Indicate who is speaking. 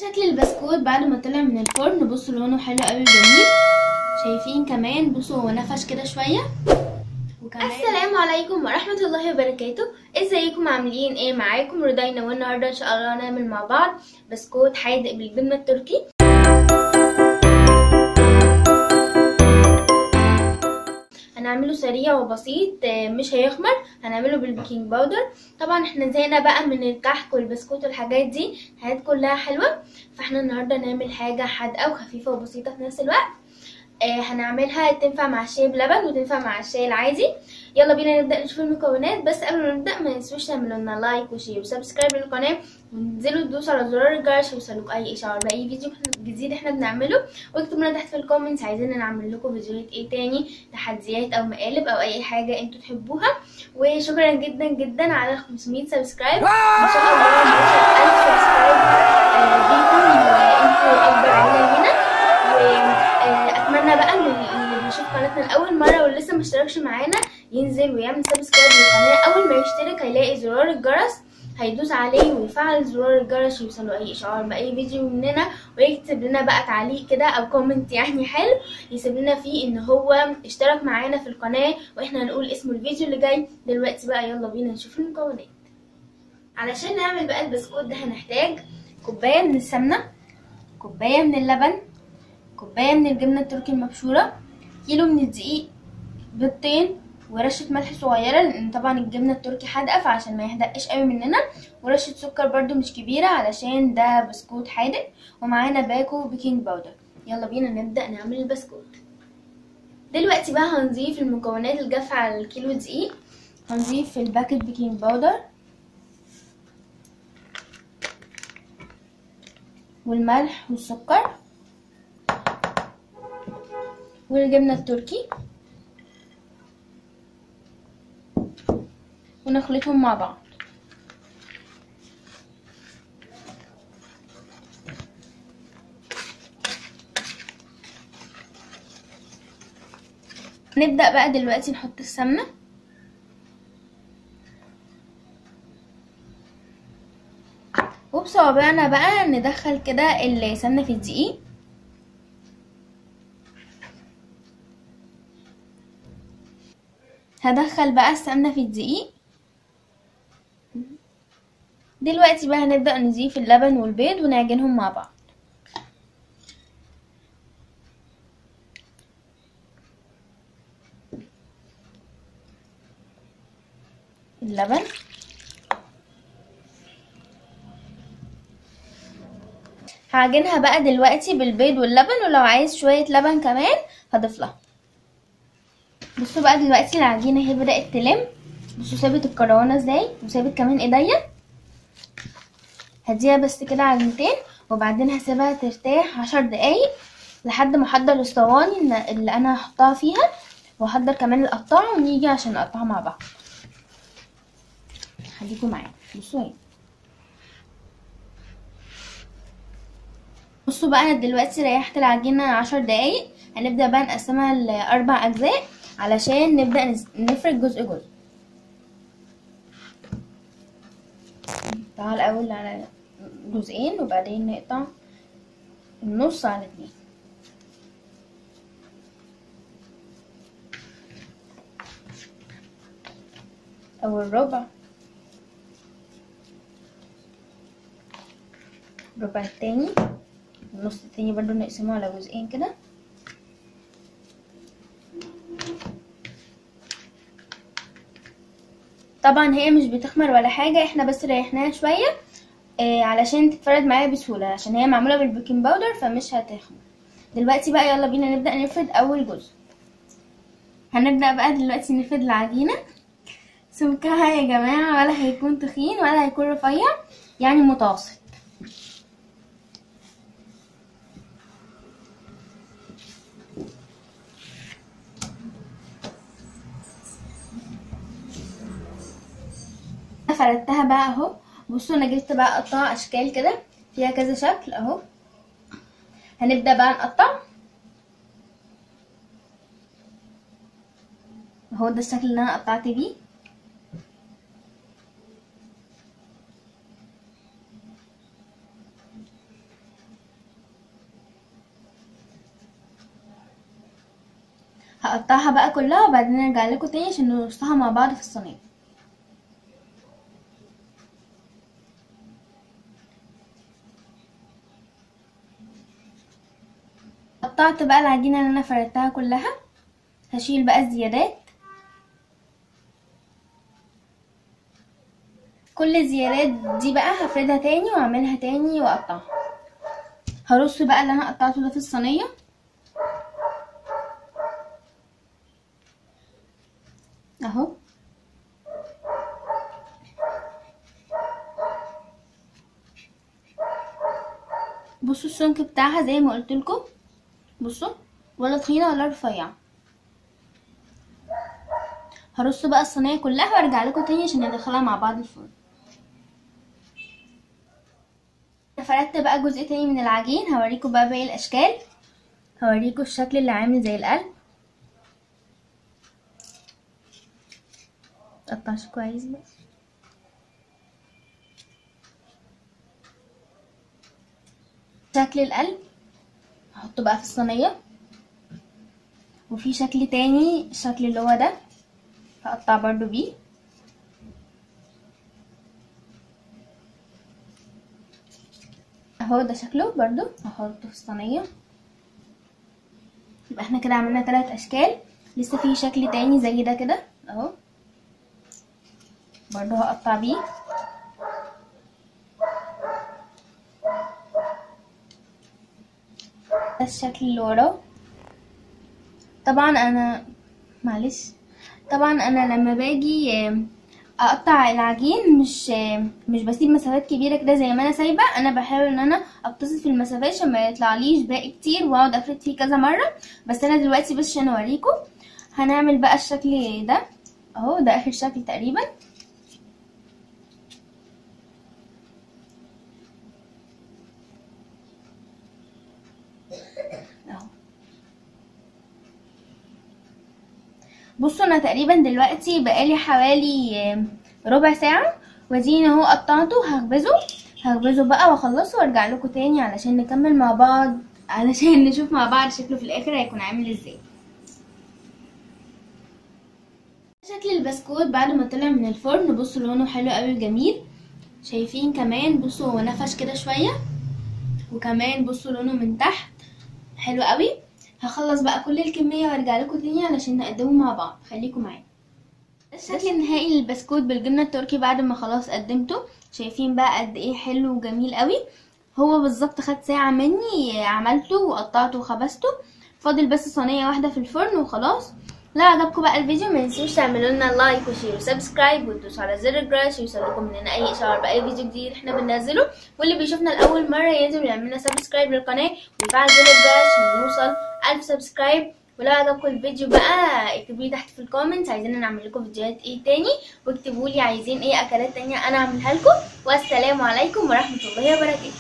Speaker 1: شكل البسكوت بعد ما طلع من الفرن. بصوا لونه حلو قوي وجميل. شايفين كمان؟ بصوا هو نفش كده شويه. وكمان السلام عليكم ورحمه الله وبركاته. ازيكم؟ عاملين ايه؟ معاكم رودينا، والنهارده ان شاء الله هنعمل مع بعض بسكوت حادق بالجبنه التركي. هنعمله سريع وبسيط، مش هيخمر. هنعمله بالبيكنج باودر. طبعا احنا زهقنا بقى من الكحك والبسكوت والحاجات دي، حاجات كلها حلوه. فاحنا النهارده نعمل حاجه حادقه وخفيفه وبسيطه في نفس الوقت. هنعملها تنفع مع الشاي بلبن وتنفع مع الشاي العادي. يلا بينا نبدا نشوف المكونات. بس قبل ما نبدا ما تنسوش تعملوا لنا لايك وشير وسبسكرايب للقناه، وتنزلوا تدوسوا على زرار الجرس يوصلوك اي اشعار باي فيديو جديد احنا بنعمله. واكتبوا لنا تحت في الكومنتس عايزين نعمل لكم فيديوهات ايه تاني، تحديات او مقالب او اي حاجه انتوا تحبوها. وشكرا جدا جدا على 500 سبسكرايب. ان شاء الله نوصل 1000 سبسكرايب بيكم، انتوا اكبر عيله هنا. واتمنى بقى ان اللي بيشوف قناتنا لاول مره واللي لسه مشتركش معانا ينزل ويعمل سبسكرايب للقناه. اول ما يشترك هيلاقي زرار الجرس، هيدوس عليه ويفعل زرار الجرس يوصله اي اشعار باي فيديو مننا. ويكتب لنا بقى تعليق كده او كومنت يعني حلو يسيب لنا فيه ان هو اشترك معانا في القناه، واحنا هنقول اسم الفيديو اللي جاي. دلوقتي بقى يلا بينا نشوف المكونات. علشان نعمل بقى البسكوت ده هنحتاج كوبايه من السمنه، كوبايه من اللبن، كوبايه من الجبنه التركي المبشوره، كيلو من الدقيق، بيضتين، ورشه ملح صغيره لان طبعا الجبنه التركي حادقه فعشان ما يحدقش قوي مننا، ورشه سكر برده مش كبيره علشان ده بسكوت حادق، ومعانا باكو بيكنج باودر. يلا بينا نبدا نعمل البسكوت. دلوقتي بقى هنضيف المكونات الجافه على الكيلو دقيق. هنضيف الباكت بيكنج باودر والملح والسكر والجبنه التركي، ونخلطهم مع بعض. نبدأ بقى دلوقتي نحط السمنة، وبصوابعنا بقى ندخل كده السمنة في الدقيق. هدخل بقى السمنة في الدقيق. دلوقتي بقى هنبدأ نضيف اللبن والبيض ونعجنهم مع بعض. اللبن هعجنها بقى دلوقتي بالبيض واللبن، ولو عايز شوية لبن كمان هضيف لها. بصوا بقى دلوقتي العجينة هي بدأت تلم. بصوا سابت الكروانة ازاي وسابت كمان ايديا. هديها بس كده عجينتين وبعدين هسيبها ترتاح 10 دقايق لحد ما احضر الصواني اللي انا هحطها فيها، واحضر كمان القطاعة ونيجي عشان نقطعها مع بعض. خليكم معايا. بصوا اهي. بصوا بقى انا دلوقتي ريحت العجينة 10 دقايق. هنبدأ بقى نقسمها ل4 اجزاء علشان نبدأ نفرد جزء جزء. نقطعها الاول على جزئين وبعدين نقطع النص على 2 او الربع التاني. النص التاني برضو نقسمه على جزئين كده. طبعا هي مش بتخمر ولا حاجة، احنا بس ريحناها شوية علشان تتفرد معايا بسهولة، عشان هي معمولة بالبيكنج باودر فمش هتخمر. دلوقتي بقى يلا بينا نبدأ نفرد اول جزء. هنبدأ بقى دلوقتي نفرد العجينة. سمكها يا جماعة ولا هيكون تخين ولا هيكون رفيع، يعني متوسط. فردتها بقى اهو. بصوا انا جبت بقى اقطع اشكال كده فيها كذا شكل اهو. هنبدأ بقى نقطع اهو. ده الشكل اللي انا قطعت بيه. هقطعها بقى كلها وبعدين ارجع لكم تاني عشان نرصها مع بعض في الصينيه. قطعت بقى العجينه اللي انا فردتها كلها. هشيل بقى الزيادات، كل الزيادات دي بقى هفردها تاني واعملها تاني واقطعها. هرص بقى اللي انا قطعته ده في الصينيه اهو. بصوا السمك بتاعها زي ما قلت لكم، بصوا ولا تخينه ولا رفيعه. هرص بقى الصينيه كلها وارجع لكم تاني عشان ندخلها مع بعض الفرن. فردت بقى جزء تاني من العجين، هوريكم بقى باقي الاشكال. هوريكم الشكل اللي عامل زي القلب، متقطعش كويس بقى. شكل القلب هحطه بقى في الصينيه، وفي شكل تاني الشكل اللي هو ده هقطع برضو بيه. اهو ده شكله برضو هحطه في الصينيه. يبقى احنا كده عملنا 3 اشكال. لسه في شكل تاني زي ده كده اهو برضو هقطع بيه. ده الشكل اللي وراه. طبعا انا لما باجي اقطع العجين مش بسيب مسافات كبيره كده زي ما انا سايبه. انا بحاول ان انا اقتصد في المسافات عشان ما يطلعليش باقي كتير واقعد افرد فيه كذا مره. بس انا دلوقتي بس عشان اوريكم هنعمل بقى الشكل ده اهو. ده اخر شكل تقريبا اهو. بصوا انا تقريبا دلوقتي بقالي حوالي ربع ساعه واديني اهو قطعته. هخبزه بقى واخلصه وارجع لكم تاني علشان نكمل مع بعض، علشان نشوف مع بعض شكله في الاخر هيكون عامل ازاي. شكل البسكوت بعد ما طلع من الفرن، بصوا لونه حلو قوي وجميل. شايفين كمان بصوا هو نفش كده شويه، وكمان بصوا لونه من تحت حلو قوي. هخلص بقى كل الكميه وارجع لكم تاني علشان نقدمه مع بعض. خليكم معايا. الشكل النهائي للبسكوت بالجبنه التركي بعد ما خلاص قدمته. شايفين بقى قد ايه حلو وجميل قوي. هو بالظبط خد ساعه مني، عملته وقطعته وخبزته. فاضل بس صينيه واحده في الفرن وخلاص. لو عجبكم بقى الفيديو ما تنسوش تعملوا لنا لايك وشير وسبسكرايب وتدوسوا على زر الجرس يوصلكم مننا اي اشعار باي فيديو جديد احنا بننزله. واللي بيشوفنا لاول مره ينزل يعمل لنا سبسكرايب للقناه ويفعل زر الجرس عشان نوصل 1000 سبسكرايب. ولو عجبكم الفيديو بقى اكتبوا لي تحت في الكومنت عايزين نعمل لكم فيديوهات ايه تاني، واكتبوا لي عايزين ايه اكلات تانية انا اعملها لكم. والسلام عليكم ورحمه الله وبركاته.